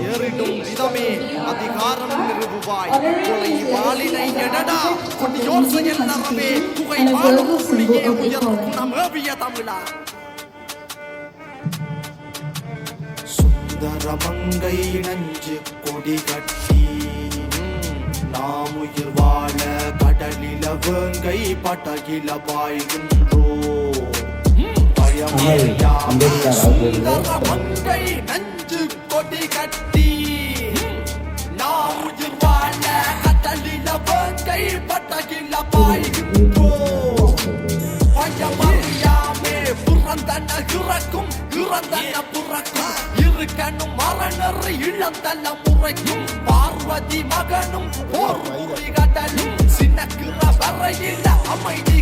ஏறிடும் விதமே அதிகாரம் நிறுவுவாய் கொலை வாளினை எடடா கொடியோர் செயல் நரவே புகை வாழும் புலியே உயரும் நமேவிய தமிழா சுந்தரமங்கை நஞ்சு கொடி கட்டி நாம் உயிர் வாழ கடலில வேங்கை பட்டகில பாய்கின்றோ சுந்தரமங்கை நஞ்சு கொடி கட்டி நாம் உயிர் வாழ கடலில வேங்கை பட்டகில பாய்கின்றோ பயமறியாமே புறந்தன இறக்கும் இறந்தன புறக்கும் இருக்கணும் மரணர் இளந்தல முறைக்கும் பார்வதி மகனும் போர் கடலும் சின்னக்கிற வரையில் அமைதி